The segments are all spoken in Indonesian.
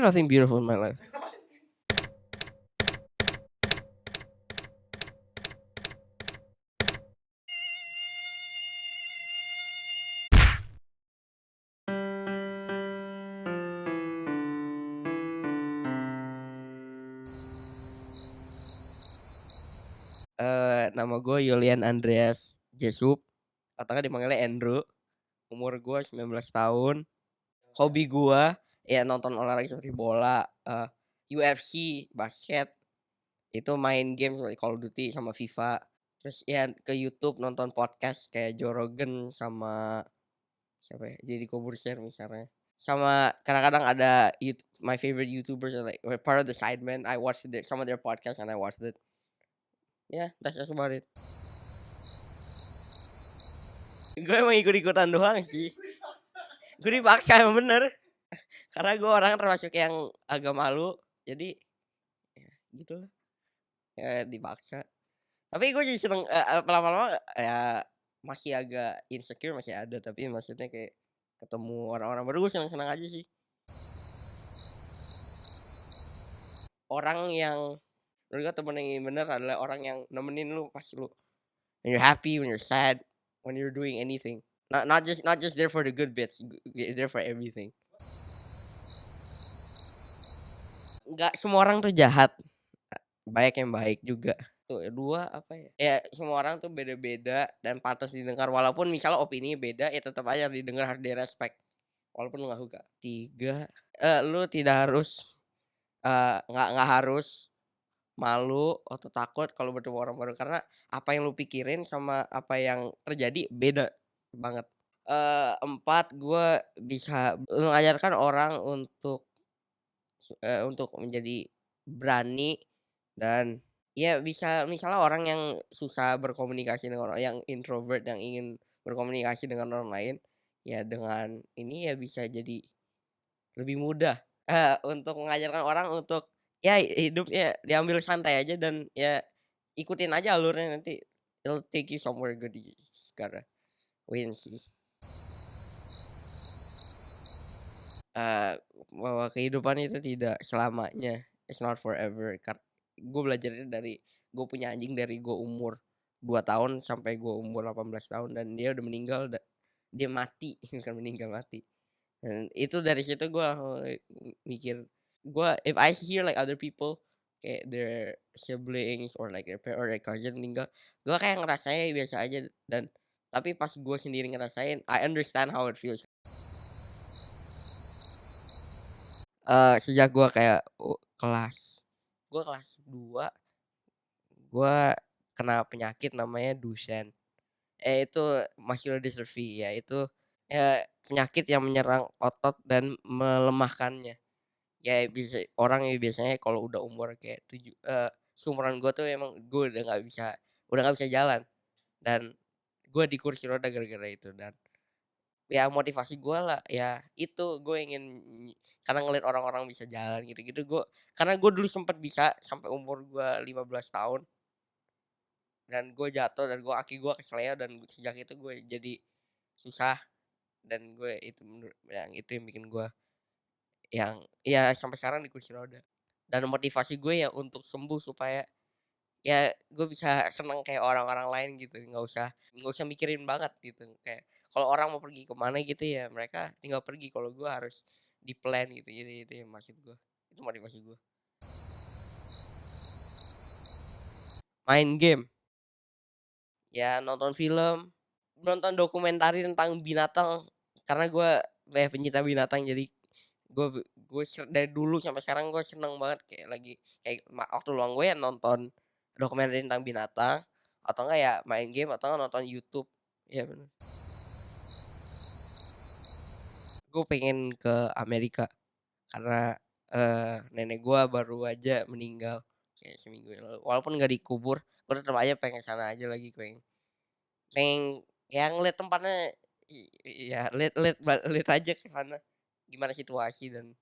have nothing beautiful in my life. Nama gue Yulian Andreas Jesup, atau nggak dipanggilnya Andrew. Umur gue 19 tahun. Hobi gue ya nonton olahraga seperti bola, UFC, basket. Itu main game seperti Call of Duty sama FIFA. Terus ya ke YouTube nonton podcast kayak Joe Rogan sama siapa ya? Deddy Corbuzier misalnya. Sama kadang-kadang ada my favorite YouTubers are like we're part of the Sidemen. I watched some of their podcasts and I watched it. Yeah, that's just about it. Gue emang ikut-ikutan doang sih. Gue dipaksa emang bener. Karena gue orang termasuk yang agak malu. Jadi ya gitu lah. Ya dipaksa. Tapi gue jadi seneng lama-lama ya masih agak insecure masih ada. Tapi maksudnya kayak ketemu orang-orang baru gue seneng-seneng aja sih. Orang yang menurut gue temen yang bener adalah orang yang nemenin lu pas lu when you're happy, when you're sad, when you're doing anything. Not just there for the good bits, there for everything. Nggak semua orang tuh jahat, banyak yang baik juga. Tuh dua apa ya? Ya semua orang tuh beda-beda dan pantas didengar walaupun misalnya opini beda ya tetap aja didengar harus direspek walaupun lu nggak suka. Tiga, lu tidak harus nggak harus malu atau takut kalau bertemu orang baru karena apa yang lu pikirin sama apa yang terjadi beda banget. Empat, gue bisa mengajarkan orang untuk menjadi berani dan ya bisa misalnya orang yang susah berkomunikasi dengan orang yang introvert yang ingin berkomunikasi dengan orang lain, ya dengan ini ya bisa jadi lebih mudah, untuk mengajarkan orang untuk ya hidupnya diambil santai aja dan ya ikutin aja alurnya nanti it'll take you somewhere good, you just gotta wait and see. Bahwa kehidupan itu tidak selamanya, it's not forever. Gue belajarnya dari gue punya anjing dari gue umur 2 tahun sampai gue umur 18 tahun dan dia udah meninggal dia mati, bukan meninggal, mati. Dan itu dari situ gue mikir, if I hear like other people kayak their siblings or like their parent or their cousin meninggal, gue kayak ngerasanya biasa aja dan tapi pas gue sendiri ngerasain, I understand how it feels. Sejak gua kayak kelas 2 gua kena penyakit namanya Duchenne. Itu muscular dystrophy, yaitu, penyakit yang menyerang otot dan melemahkannya. Ya bisa orang yang biasanya kalau udah umur kayak seumuran gua tuh emang gua udah nggak bisa jalan dan gua di kursi roda gara-gara itu dan ya motivasi gue lah ya itu gue ingin karena ngeliat orang-orang bisa jalan gitu-gitu karena gue dulu sempat bisa sampai umur gue 15 tahun dan gue jatuh dan kaki gue kesleo dan sejak itu gue jadi susah dan gue itu yang itu yang bikin gue yang ya sampai sekarang di kursi roda dan motivasi gue ya untuk sembuh supaya ya gue bisa seneng kayak orang-orang lain gitu nggak usah mikirin banget gitu kayak kalau orang mau pergi kemana gitu ya mereka tinggal pergi kalau gue harus di plan gitu jadi itu yang maksud gue itu motivasi gue main game ya nonton film nonton dokumentari tentang binatang karena gue pencinta binatang jadi gue dari dulu sampai sekarang gue seneng banget kayak lagi kayak waktu luang gue ya nonton dokumenter tentang binatang atau enggak ya main game atau enggak nonton YouTube ya benar. Gue pengen ke Amerika karena nenek gue baru aja meninggal kayak seminggu yang lalu walaupun nggak dikubur gue tetap aja pengen sana aja lagi pengen yang ngeliat tempatnya ya lihat aja ke sana gimana situasi dan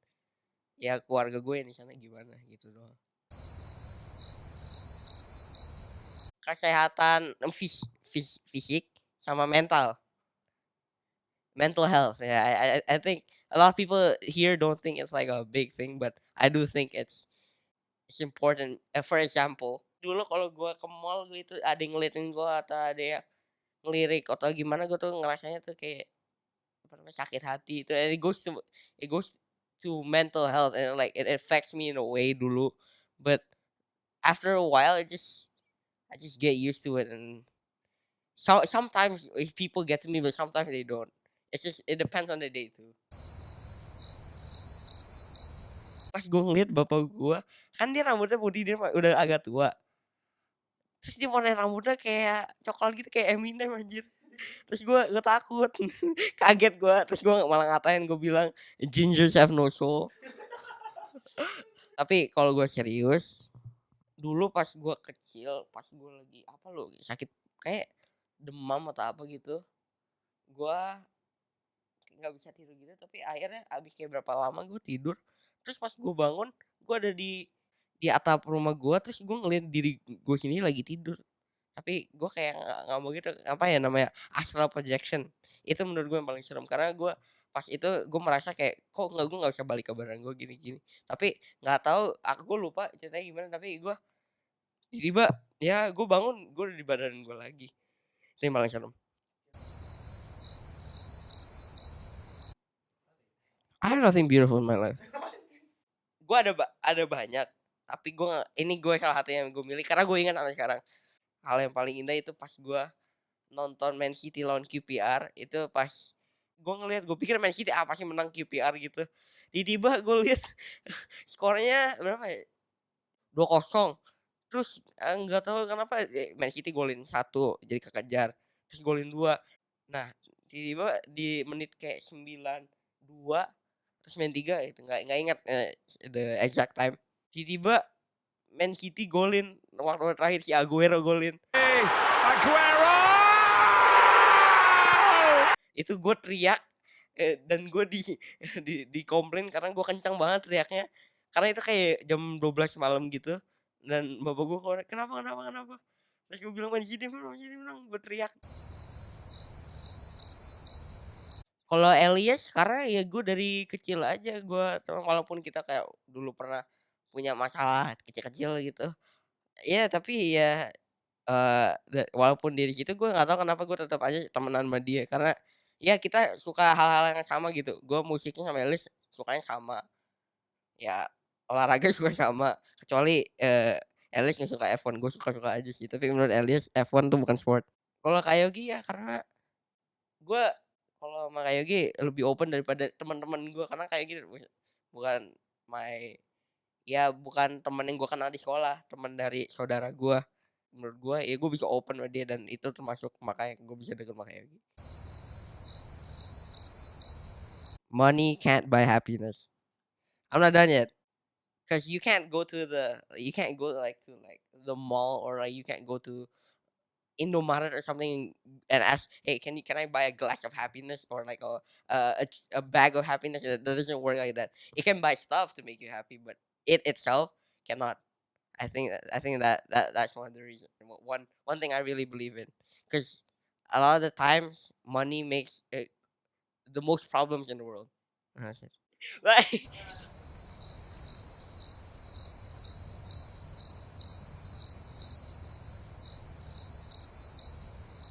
ya keluarga gue yang di sana gimana gitu doang. Kesehatan fisik sama mental. Mental health. Yeah, I think a lot of people here don't think it's like a big thing, but I do think it's important. For example, dulu kalau gua ke mall gitu ada yang ngeliatin gua atau ada yang ngelirik atau gimana, gua tuh ngerasanya tuh kayak apa namanya sakit hati itu. And it goes to mental health and like it affects me in a way dulu, but after a while I just get used to it. And sometimes if people get to me, but sometimes they don't. It depends on the day too. Pas gue ngeliat bapak gue, kan dia rambutnya putih, dia udah agak tua. Terus dia warna rambutnya kayak coklat gitu, kayak Eminem anjir. Terus gue takut, kaget gue. Terus gue malah ngatain, gue bilang, "Gingers have no soul." Tapi kalau gue serius, dulu pas gue kecil, pas gue lagi apa lo sakit kayak demam atau apa gitu, gue nggak bisa tidur gitu. Tapi akhirnya abis kayak berapa lama gue tidur, terus pas gue bangun, gue ada di atap rumah gue, terus gue ngeliat diri gue sini lagi tidur. Tapi gue kayak nggak mau gitu, apa ya namanya, astral projection. Itu menurut gue yang paling serem, karena gue pas itu gue merasa kayak kok nggak, gue nggak bisa balik ke badan gue gini-gini. Tapi nggak tahu, aku lupa ceritanya gimana. Tapi gue tiba-tiba ya gue bangun, gue udah di badan gue lagi. Itu yang paling serem. I have nothing beautiful in my life. Gue ada banyak, tapi ini gue salah satu yang gue milih karena gue ingat sampai sekarang. Hal yang paling indah itu pas gue nonton Man City lawan QPR. Itu pas gue ngelihat, gue pikir Man City apa sih menang QPR gitu. Tiba-tiba gue lihat skornya berapa ya, 2-0. Terus nggak tahu kenapa Man City golin satu jadi kekejar, terus golin dua. Nah, tiba-tiba di menit kayak 92 terus main tiga, itu nggak ingat the exact time. Tiba-tiba Man City golin waktu terakhir, si Aguero golin. Aguero! Itu gue teriak, dan gue di komplain karena gue kencang banget teriaknya. Karena itu kayak jam 12 malam gitu. Dan bapak gue kenapa kenapa kenapa. Terus gue bilang Man City menang, gue teriak. Kalau Elias, karena ya gue dari kecil aja gue, walaupun kita kayak dulu pernah punya masalah kecil-kecil gitu. Ya tapi ya walaupun dari situ gue nggak tahu kenapa gue tetap aja temenan sama dia, karena ya kita suka hal-hal yang sama gitu. Gue musiknya sama Elias sukanya sama. Ya olahraga juga sama, kecuali Elias nggak suka F1, gue suka-suka aja sih. Tapi menurut Elias F1 tuh bukan sport. Kalau Kak Yogi ya karena gue, kalau sama Kak Yogi lebih open daripada teman-teman gue, karena kayak gitu bukan my ya bukan temen yang gue kenal di sekolah, temen dari saudara gue. Menurut gue ya gue bisa open sama dia, dan itu termasuk makanya gue bisa deket sama Kak Yogi. Money can't buy happiness. I'm not done yet. Cause you can't go like to like the mall, or like you can't go to Indomaret or something and ask, hey, can I buy a glass of happiness, or like a bag of happiness? That doesn't work like that. It can buy stuff to make you happy, but it itself cannot. I think that's one of the reasons. One thing I really believe in, because a lot of the times money makes the most problems in the world. That's it. Like